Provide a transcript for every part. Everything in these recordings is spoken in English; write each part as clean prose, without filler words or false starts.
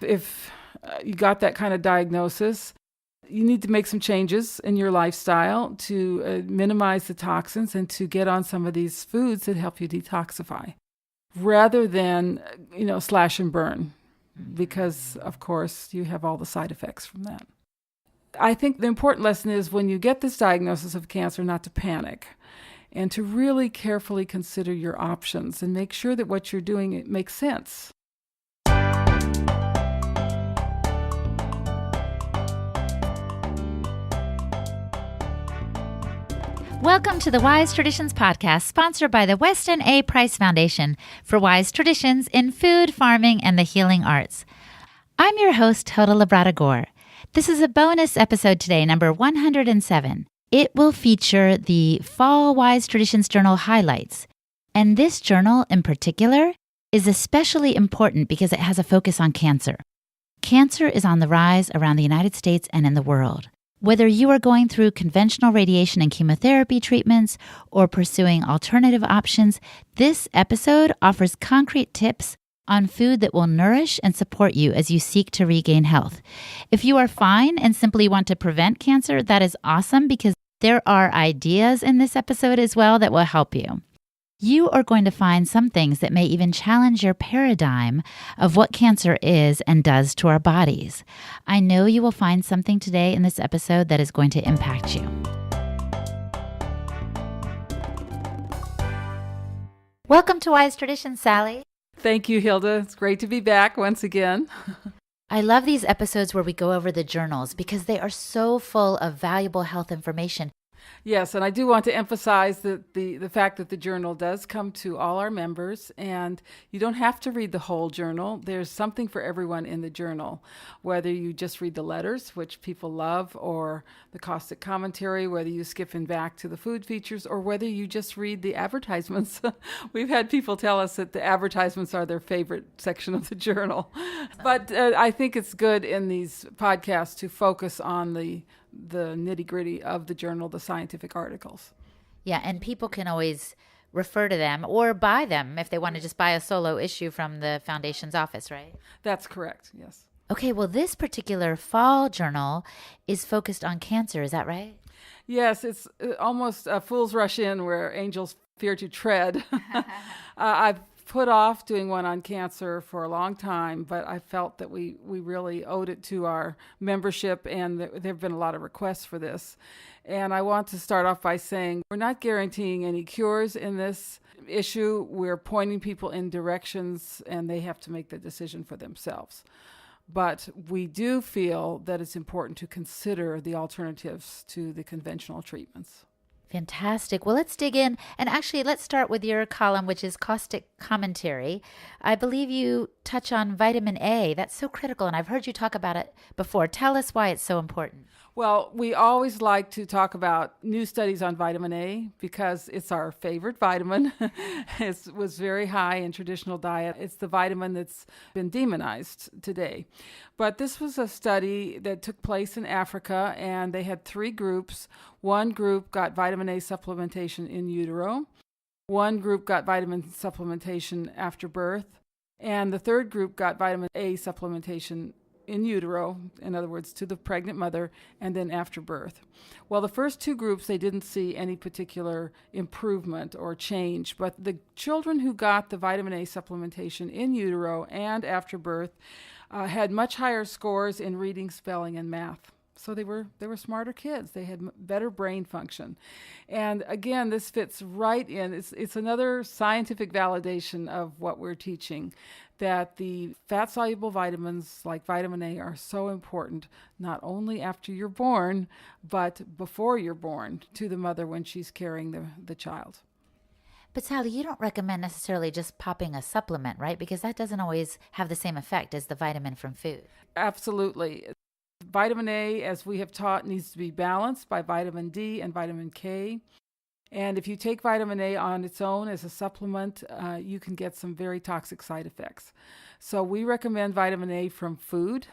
If you got that kind of diagnosis, you need to make some changes in your lifestyle to minimize the toxins and to get on some of these foods that help you detoxify rather than, slash and burn, because, of course, you have all the side effects from that. I think the important lesson is when you get this diagnosis of cancer, not to panic and to really carefully consider your options and make sure that what you're doing it makes sense. Welcome to the Wise Traditions podcast, sponsored by the Weston A. Price Foundation for wise traditions in food, farming, and the healing arts. I'm your host, Hilda Labrada Gore. This is a bonus episode today, number 107. It will feature the Fall Wise Traditions Journal highlights. And this journal in particular is especially important because it has a focus on cancer. Cancer is on the rise around the United States and in the world. Whether you are going through conventional radiation and chemotherapy treatments or pursuing alternative options, this episode offers concrete tips on food that will nourish and support you as you seek to regain health. If you are fine and simply want to prevent cancer, that is awesome because there are ideas in this episode as well that will help you. You are going to find some things that may even challenge your paradigm of what cancer is and does to our bodies. I know you will find something today in this episode that is going to impact you. Welcome to Wise Traditions, Sally. Thank you, Hilda. It's great to be back once again. I love these episodes where we go over the journals because they are so full of valuable health information. Yes, and I do want to emphasize that the fact that the journal does come to all our members, and you don't have to read the whole journal. There's something for everyone in the journal, whether you just read the letters, which people love, or the caustic commentary, whether you skip in back to the food features, or whether you just read the advertisements. We've had people tell us that the advertisements are their favorite section of the journal. But I think it's good in these podcasts to focus on the nitty-gritty of the journal, the scientific articles. Yeah, and people can always refer to them or buy them if they want to just buy a solo issue from the foundation's office, right? That's correct, yes. Okay, well, this particular fall journal is focused on cancer, is that right? Yes, it's almost a fool's rush in where angels fear to tread. I've put off doing one on cancer for a long time, but I felt that we really owed it to our membership, and there have been a lot of requests for this. And I want to start off by saying we're not guaranteeing any cures in this issue. We're pointing people in directions, and they have to make the decision for themselves. But we do feel that it's important to consider the alternatives to the conventional treatments. Fantastic. Well, let's dig in. And actually, let's start with your column, which is caustic commentary. I believe you touch on vitamin A. That's so critical, and I've heard you talk about it before. Tell us why it's so important. Well, we always like to talk about new studies on vitamin A because it's our favorite vitamin. It was very high in traditional diet. It's the vitamin that's been demonized today. But this was a study that took place in Africa, and they had 3 groups. One group got vitamin A supplementation in utero. One group got vitamin supplementation after birth. And the third group got vitamin A supplementation in utero, in other words, to the pregnant mother, and then after birth. Well, the first 2 groups, they didn't see any particular improvement or change, but the children who got the vitamin A supplementation in utero and after birth had much higher scores in reading, spelling, and math. So they were smarter kids. They had better brain function. And again, this fits right in. It's another scientific validation of what we're teaching, that the fat-soluble vitamins like vitamin A are so important, not only after you're born, but before you're born to the mother when she's carrying the child. But Sally, you don't recommend necessarily just popping a supplement, right? Because that doesn't always have the same effect as the vitamin from food. Absolutely. Vitamin A, as we have taught, needs to be balanced by vitamin D and vitamin K. And if you take vitamin A on its own as a supplement, you can get some very toxic side effects. So we recommend vitamin A from food,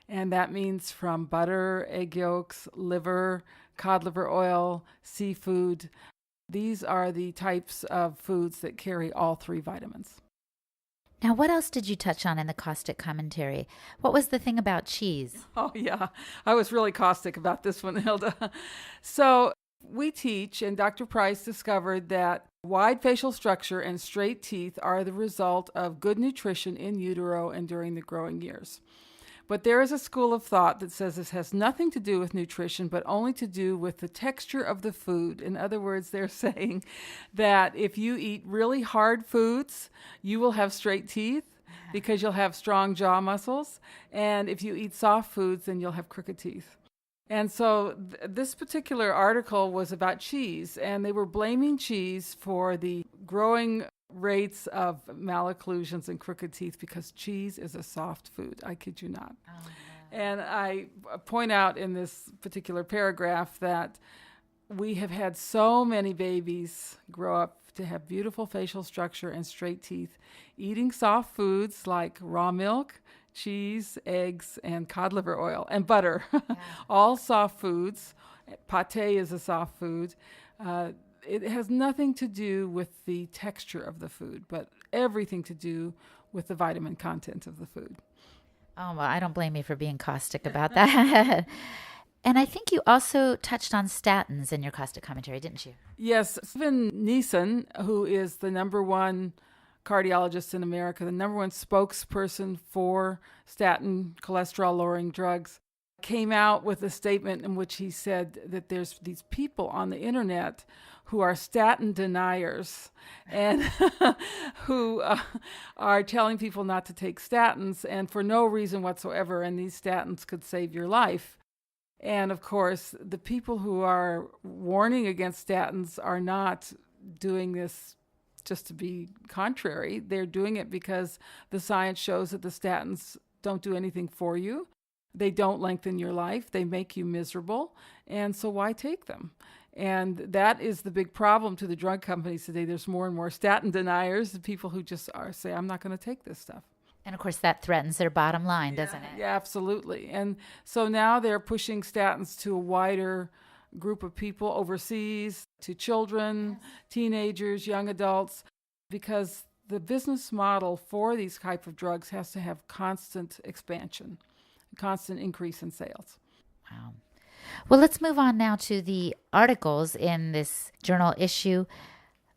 and that means from butter, egg yolks, liver, cod liver oil, seafood. These are the types of foods that carry all 3 vitamins. Now, what else did you touch on in the caustic commentary? What was the thing about cheese? Oh, yeah. I was really caustic about this one, Hilda. So we teach, and Dr. Price discovered that wide facial structure and straight teeth are the result of good nutrition in utero and during the growing years. But there is a school of thought that says this has nothing to do with nutrition, but only to do with the texture of the food. In other words, they're saying that if you eat really hard foods, you will have straight teeth because you'll have strong jaw muscles. And if you eat soft foods, then you'll have crooked teeth. And so this particular article was about cheese, and they were blaming cheese for the growing rates of malocclusions and crooked teeth because cheese is a soft food. I kid you not. Oh, no. And I point out in this particular paragraph that we have had so many babies grow up to have beautiful facial structure and straight teeth, eating soft foods like raw milk, cheese, eggs, and cod liver oil, and butter. Yeah. All soft foods. Pâté is a soft food. It has nothing to do with the texture of the food, but everything to do with the vitamin content of the food. Oh, well, I don't blame you for being caustic about that. And I think you also touched on statins in your caustic commentary, didn't you? Yes. Stephen Neeson, who is the number one cardiologist in America, the number one spokesperson for statin cholesterol-lowering drugs, came out with a statement in which he said that there's these people on the internet who are statin deniers and who are telling people not to take statins and for no reason whatsoever, and these statins could save your life. And of course, the people who are warning against statins are not doing this just to be contrary. They're doing it because the science shows that the statins don't do anything for you. They don't lengthen your life. They make you miserable. And so why take them? And that is the big problem to the drug companies today. There's more and more statin deniers, the people who just say, I'm not going to take this stuff. And of course, that threatens their bottom line, doesn't it? Yeah, absolutely. And so now they're pushing statins to a wider group of people overseas, to children, teenagers, young adults, because the business model for these type of drugs has to have constant expansion, constant increase in sales. Wow. Well, let's move on now to the articles in this journal issue.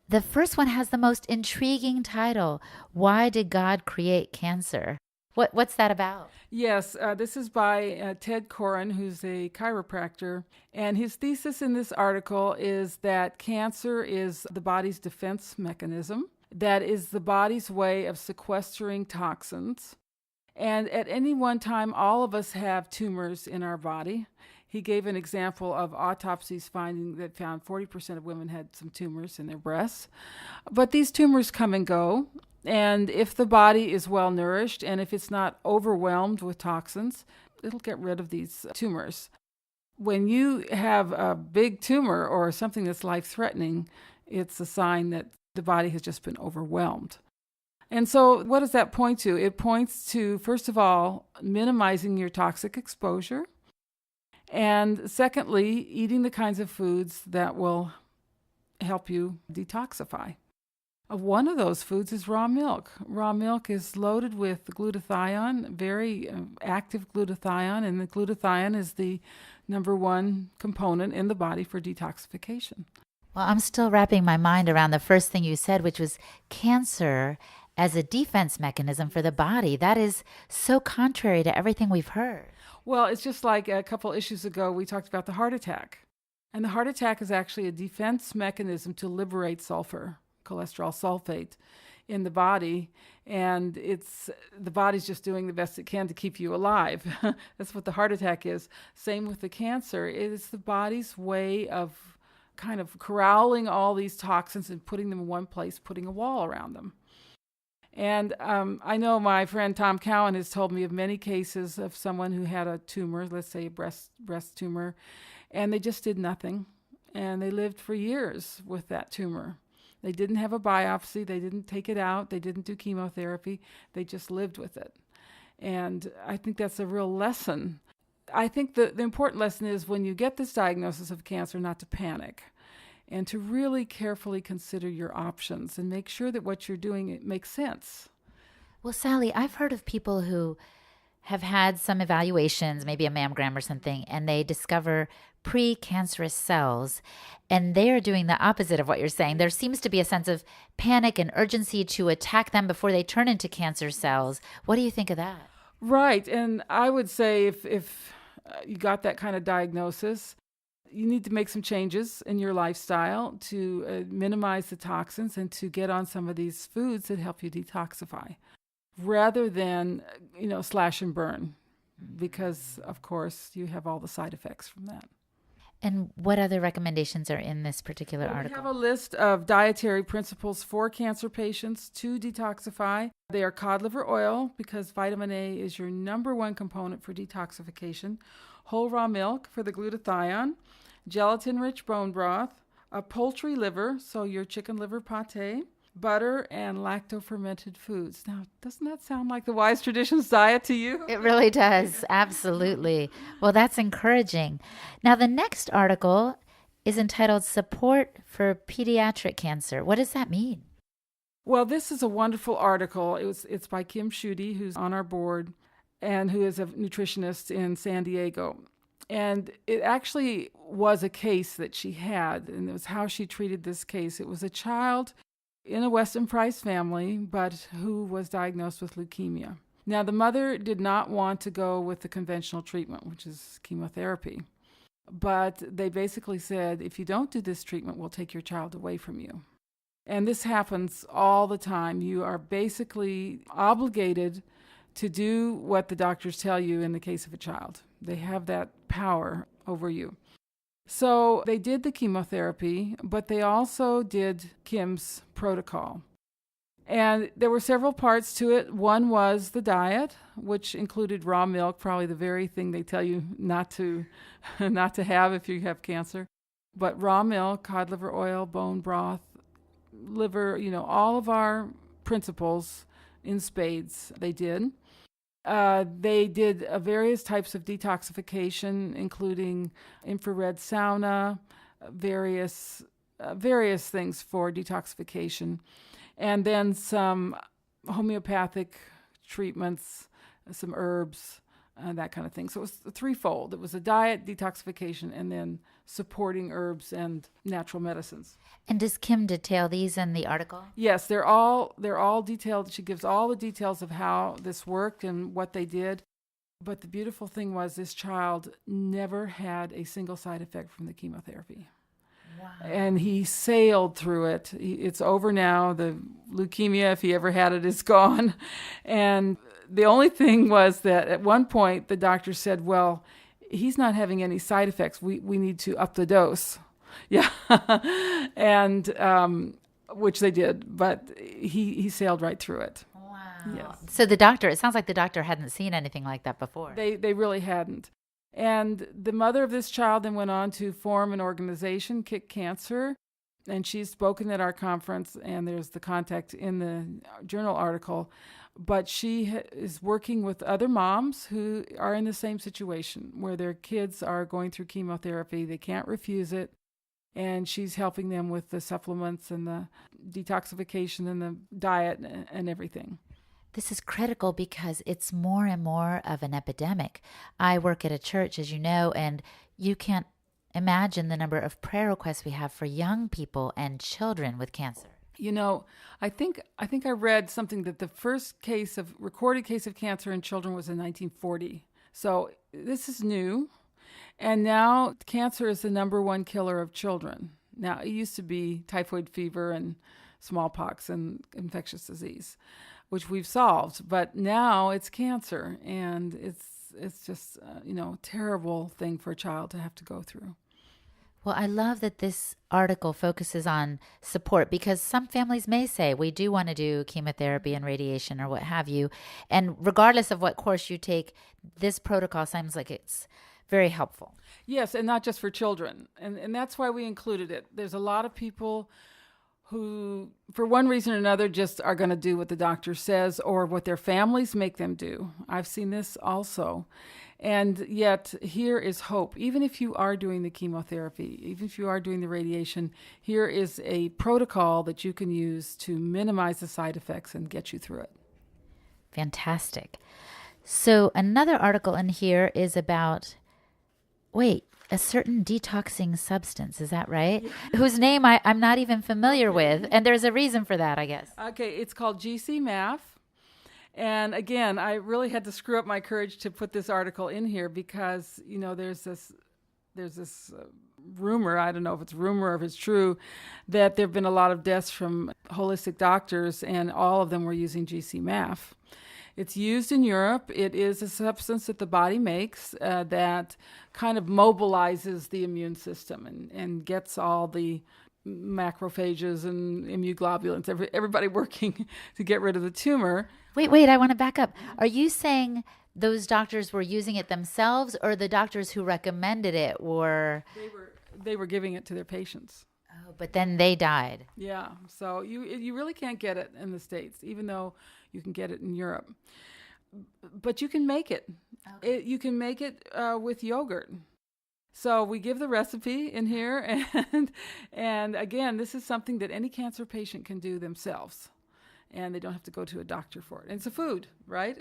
The first one has the most intriguing title, Why Did God Create Cancer? What's that about? Yes, this is by Ted Coren, who's a chiropractor. And his thesis in this article is that cancer is the body's defense mechanism. That is the body's way of sequestering toxins. And at any one time, all of us have tumors in our body. He gave an example of autopsies found 40% of women had some tumors in their breasts. But these tumors come and go. And if the body is well nourished and if it's not overwhelmed with toxins, it'll get rid of these tumors. When you have a big tumor or something that's life-threatening, it's a sign that the body has just been overwhelmed. And so what does that point to? It points to, first of all, minimizing your toxic exposure. And secondly, eating the kinds of foods that will help you detoxify. One of those foods is raw milk. Raw milk is loaded with glutathione, very active glutathione, and the glutathione is the number one component in the body for detoxification. Well, I'm still wrapping my mind around the first thing you said, which was cancer as a defense mechanism for the body. That is so contrary to everything we've heard. Well, it's just like a couple issues ago, we talked about the heart attack. And the heart attack is actually a defense mechanism to liberate sulfur, cholesterol sulfate, in the body. And the body's just doing the best it can to keep you alive. That's what the heart attack is. Same with the cancer. It is the body's way of kind of corralling all these toxins and putting them in one place, putting a wall around them. And I know my friend Tom Cowan has told me of many cases of someone who had a tumor, let's say a breast tumor, and they just did nothing. And they lived for years with that tumor. They didn't have a biopsy. They didn't take it out. They didn't do chemotherapy. They just lived with it. And I think that's a real lesson. I think the important lesson is when you get this diagnosis of cancer, not to panic and to really carefully consider your options and make sure that what you're doing, it makes sense. Well, Sally, I've heard of people who have had some evaluations, maybe a mammogram or something, and they discover precancerous cells, and they are doing the opposite of what you're saying. There seems to be a sense of panic and urgency to attack them before they turn into cancer cells. What do you think of that? Right. And I would say if you got that kind of diagnosis, you need to make some changes in your lifestyle to minimize the toxins and to get on some of these foods that help you detoxify rather than, slash and burn, because, of course, you have all the side effects from that. And what other recommendations are in this particular We article? have a list of dietary principles for cancer patients to detoxify. They are cod liver oil, because vitamin A is your number one component for detoxification, whole raw milk for the glutathione, gelatin-rich bone broth, a poultry liver, so your chicken liver pate, butter, and lacto-fermented foods. Now, doesn't that sound like the Wise Traditions diet to you? It really does. Absolutely. Well, that's encouraging. Now, the next article is entitled Support for Pediatric Cancer. What does that mean? Well, this is a wonderful article. It's by Kim Schutte, who's on our board and who is a nutritionist in San Diego. And it actually was a case that she had, and it was how she treated this case. It was a child in a Weston Price family, but who was diagnosed with leukemia. Now, the mother did not want to go with the conventional treatment, which is chemotherapy. But they basically said, if you don't do this treatment, we'll take your child away from you. And this happens all the time. You are basically obligated to do what the doctors tell you in the case of a child. They have that power over you. So they did the chemotherapy, but they also did Kim's protocol. And there were several parts to it. One was the diet, which included raw milk, probably the very thing they tell you not to have if you have cancer. But raw milk, cod liver oil, bone broth, liver, all of our principles in spades they did. They did various types of detoxification, including infrared sauna, various things for detoxification, and then some homeopathic treatments, some herbs, that kind of thing. So it was threefold. It was a diet, detoxification, and then supporting herbs and natural medicines. And does Kim detail these in the article? Yes, they're all detailed. She gives all the details of how this worked and what they did. But the beautiful thing was this child never had a single side effect from the chemotherapy. Wow. And he sailed through it. It's over now. The leukemia, if he ever had it, is gone. And the only thing was that at one point the doctor said, well, he's not having any side effects. We need to up the dose. Yeah. And which they did, but he sailed right through it. Wow. Yes. So it sounds like the doctor hadn't seen anything like that before. They really hadn't. And the mother of this child then went on to form an organization, Kick Cancer, and she's spoken at our conference, and there's the contact in the journal article. But she is working with other moms who are in the same situation, where their kids are going through chemotherapy. They can't refuse it. And she's helping them with the supplements and the detoxification and the diet and everything. This is critical because it's more and more of an epidemic. I work at a church, as you know, and you can't imagine the number of prayer requests we have for young people and children with cancer. I think I read something that the first recorded case of cancer in children was in 1940. So this is new. And now cancer is the number one killer of children. Now, it used to be typhoid fever and smallpox and infectious disease, which we've solved. But now it's cancer, and it's just a terrible thing for a child to have to go through. Well, I love that this article focuses on support, because some families may say, we do want to do chemotherapy and radiation or what have you. And regardless of what course you take, this protocol seems like it's very helpful. Yes, and not just for children. And that's why we included it. There's a lot of people who, for one reason or another, just are going to do what the doctor says or what their families make them do. I've seen this also. And yet, here is hope. Even if you are doing the chemotherapy, even if you are doing the radiation, here is a protocol that you can use to minimize the side effects and get you through it. Fantastic. So another article in here is about, a certain detoxing substance. Is that right? Yeah. Whose name I'm not even familiar with. And there's a reason for that, I guess. Okay, it's called GcMAF. And again, I really had to screw up my courage to put this article in here because, there's this rumor, I don't know if it's rumor or if it's true, that there have been a lot of deaths from holistic doctors, and all of them were using GcMAF. It's used in Europe. It is a substance that the body makes that kind of mobilizes the immune system and gets all the macrophages and immunoglobulins, everybody working to get rid of the tumor. Wait, I want to back up. Are you saying those doctors were using it themselves, or the doctors who recommended it were... They were giving it to their patients. Oh, but then they died. Yeah, so you really can't get it in the States, even though you can get it in Europe. But you can make it. Okay. You can make it with yogurt. So we give the recipe in here, and again, this is something that any cancer patient can do themselves, and they don't have to go to a doctor for it. And it's a food, right?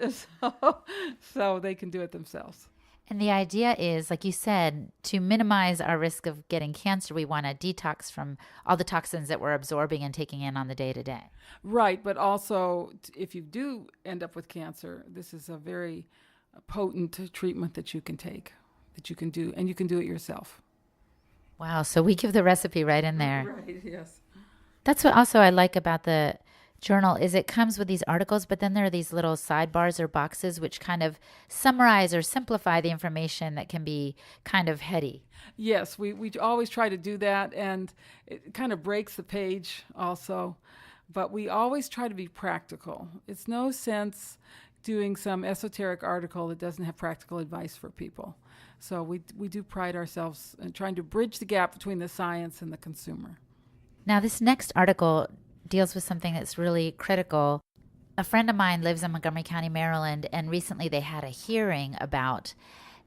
So they can do it themselves. And the idea is, like you said, to minimize our risk of getting cancer, we want to detox from all the toxins that we're absorbing and taking in on the day-to-day. Right, but also if you do end up with cancer, this is a very potent treatment that you can take, that you can do, and you can do it yourself. Wow, so we give the recipe right in there. Right, yes. That's what also I like about the journal is it comes with these articles, but then there are these little sidebars or boxes which kind of summarize or simplify the information that can be kind of heady. Yes, we always try to do that, and it kind of breaks the page also, but we always try to be practical. It's no sense doing some esoteric article that doesn't have practical advice for people. So we do pride ourselves in trying to bridge the gap between the science and the consumer. Now, this next article deals with something that's really critical. A friend of mine lives in Montgomery County, Maryland, and recently they had a hearing about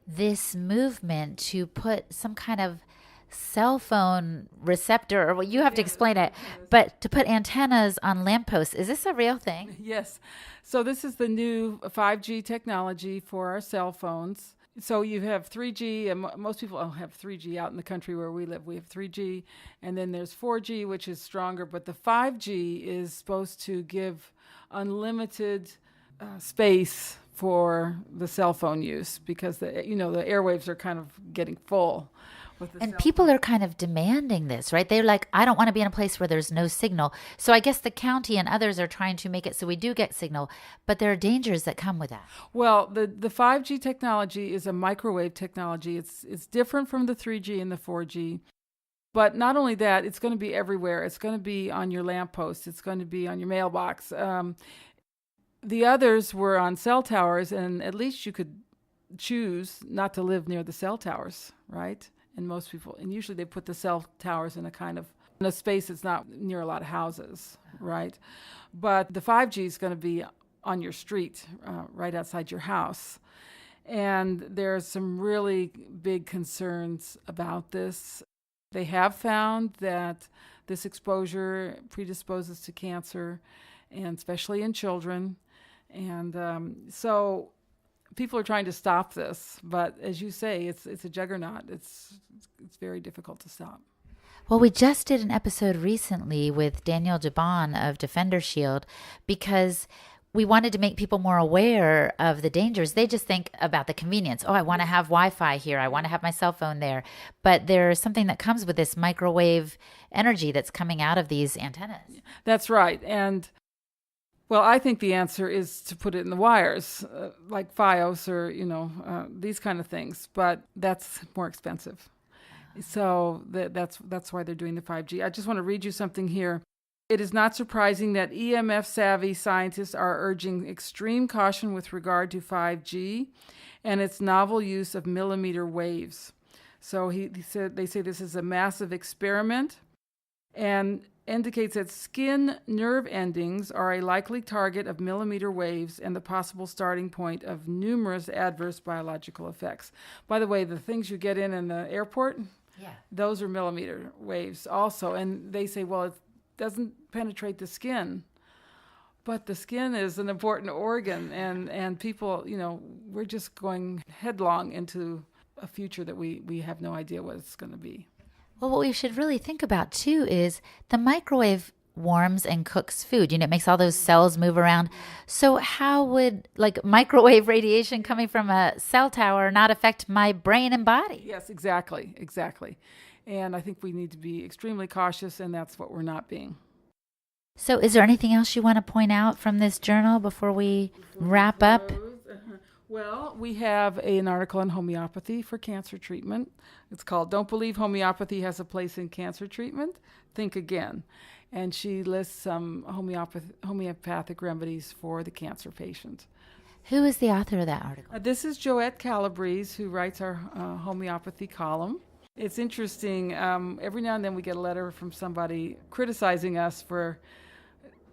this movement to put some kind of cell phone receptor, or well, you have to explain it, but to put antennas on lampposts. Is this a real thing? Yes. So this is the new 5G technology for our cell phones. So you have 3G, and most people don't have 3G out in the country where we live. We have 3G, and then there's 4G, which is stronger. But the 5G is supposed to give unlimited space for the cell phone use because the airwaves are kind of getting full. And people are kind of demanding this, right? They're like, I don't want to be in a place where there's no signal. So I guess the county and others are trying to make it so we do get signal, but there are dangers that come with that. Well, the 5G technology is a microwave technology. It's different from the 3G and the 4G. But not only that, it's going to be everywhere. It's going to be on your lamppost. It's going to be on your mailbox. The others were on cell towers, and at least you could choose not to live near the cell towers, right? And most people, and usually they put the cell towers in a space that's not near a lot of houses, right? But the 5G is going to be on your street, right outside your house. And there's some really big concerns about this. They have found that this exposure predisposes to cancer, and especially in children. And so people are trying to stop this, but as you say, it's a juggernaut. It's very difficult to stop. Well, we just did an episode recently with Daniel Dubon of Defender Shield because we wanted to make people more aware of the dangers. They just think about the convenience. Oh, I want to have Wi-Fi here. I want to have my cell phone there. But there's something that comes with this microwave energy that's coming out of these antennas. That's right. And well, I think the answer is to put it in the wires, like Fios or, these kind of things. But that's more expensive. So that's why they're doing the 5G. I just want to read you something here. It is not surprising that EMF-savvy scientists are urging extreme caution with regard to 5G and its novel use of millimeter waves. So they say this is a massive experiment and indicates that skin nerve endings are a likely target of millimeter waves and the possible starting point of numerous adverse biological effects. By the way, the things you get in the airport, those are millimeter waves also. And they say, well, it doesn't penetrate the skin. But the skin is an important organ, and people, we're just going headlong into a future that we have no idea what it's going to be. Well, what we should really think about, too, is the microwave warms and cooks food. It makes all those cells move around. So how would microwave radiation coming from a cell tower not affect my brain and body? Yes, exactly. And I think we need to be extremely cautious, and that's what we're not being. So is there anything else you want to point out from this journal before we wrap up? Well, we have an article on homeopathy for cancer treatment. It's called "Don't Believe Homeopathy Has a Place in Cancer Treatment? Think Again." And she lists some homeopathic remedies for the cancer patient. Who is the author of that article? This is Joette Calabrese, who writes our homeopathy column. It's interesting. Every now and then we get a letter from somebody criticizing us for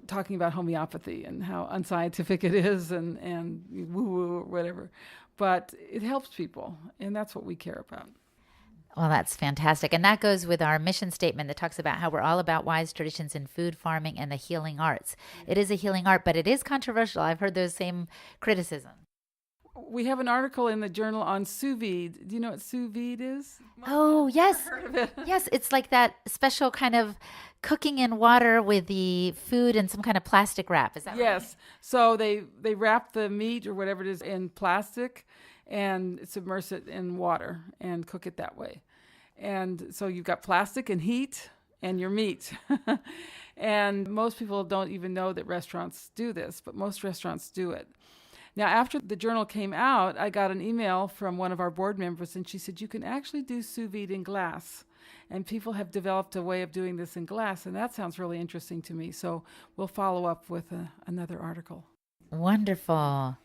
talking about homeopathy and how unscientific it is and woo-woo or whatever. But it helps people, and that's what we care about. Well, that's fantastic. And that goes with our mission statement that talks about how we're all about wise traditions in food, farming, and the healing arts. It is a healing art, but it is controversial. I've heard those same criticisms. We have an article in the journal on sous vide. Do you know what sous vide is? Oh, yes. Heard of it? Yes, it's like that special kind of cooking in water with the food in some kind of plastic wrap. Is that right? Yes. So they wrap the meat or whatever it is in plastic and submerge it in water and cook it that way. And so you've got plastic and heat and your meat. And most people don't even know that restaurants do this, but most restaurants do it. Now, after the journal came out, I got an email from one of our board members, and she said, you can actually do sous vide in glass. And people have developed a way of doing this in glass, and that sounds really interesting to me. So we'll follow up with another article. Wonderful.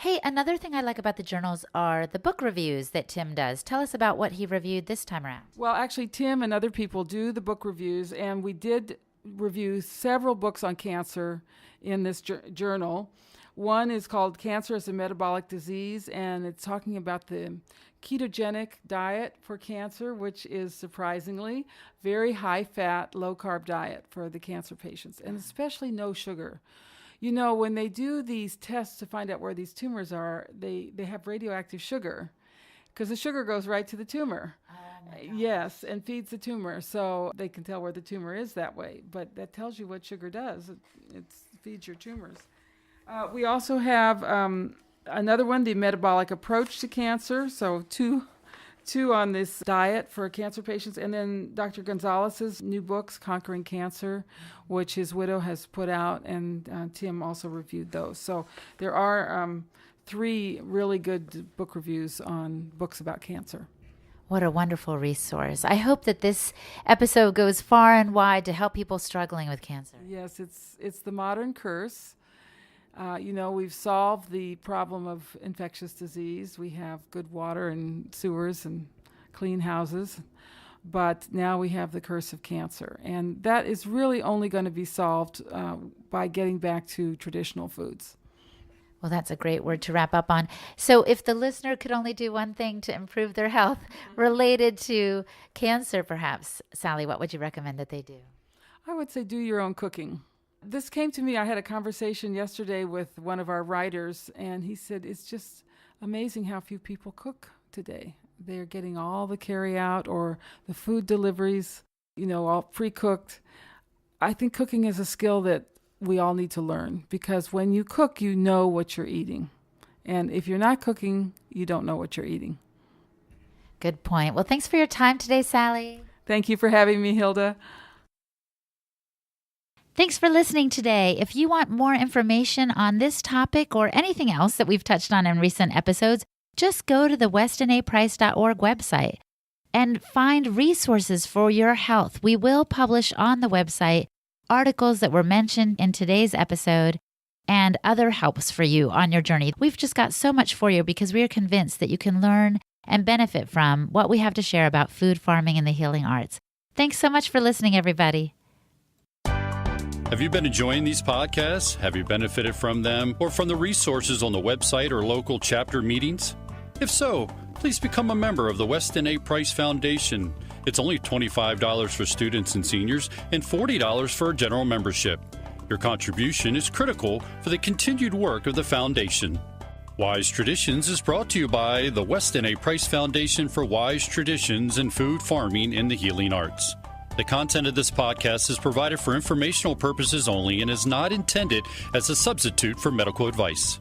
Hey, another thing I like about the journals are the book reviews that Tim does. Tell us about what he reviewed this time around. Well, actually, Tim and other people do the book reviews, and we did review several books on cancer in this journal. One is called Cancer as a Metabolic Disease, and it's talking about the ketogenic diet for cancer, which is surprisingly very high-fat, low-carb diet for the cancer patients, and especially no sugar. When they do these tests to find out where these tumors are, they have radioactive sugar because the sugar goes right to the tumor. Yes, and feeds the tumor, so they can tell where the tumor is that way. But that tells you what sugar does. It feeds your tumors. We also have another one, the metabolic approach to cancer. So two on this diet for cancer patients. And then Dr. Gonzalez's new books, Conquering Cancer, which his widow has put out. And Tim also reviewed those. So there are 3 really good book reviews on books about cancer. What a wonderful resource. I hope that this episode goes far and wide to help people struggling with cancer. Yes, it's the modern curse. We've solved the problem of infectious disease. We have good water and sewers and clean houses, but now we have the curse of cancer. And that is really only going to be solved by getting back to traditional foods. Well, that's a great word to wrap up on. So if the listener could only do one thing to improve their health related to cancer, perhaps, Sally, what would you recommend that they do? I would say do your own cooking. This came to me, I had a conversation yesterday with one of our writers, and he said, it's just amazing how few people cook today. They're getting all the carry-out or the food deliveries, all pre-cooked. I think cooking is a skill that we all need to learn, because when you cook, you know what you're eating. And if you're not cooking, you don't know what you're eating. Good point. Well, thanks for your time today, Sally. Thank you for having me, Hilda. Thanks for listening today. If you want more information on this topic or anything else that we've touched on in recent episodes, just go to the westonaprice.org website and find resources for your health. We will publish on the website articles that were mentioned in today's episode and other helps for you on your journey. We've just got so much for you because we are convinced that you can learn and benefit from what we have to share about food, farming, and the healing arts. Thanks so much for listening, everybody. Have you been enjoying these podcasts? Have you benefited from them or from the resources on the website or local chapter meetings? If so, please become a member of the Weston A. Price Foundation. It's only $25 for students and seniors and $40 for a general membership. Your contribution is critical for the continued work of the Foundation. Wise Traditions is brought to you by the Weston A. Price Foundation for Wise Traditions in Food, Farming, and the Healing Arts. The content of this podcast is provided for informational purposes only and is not intended as a substitute for medical advice.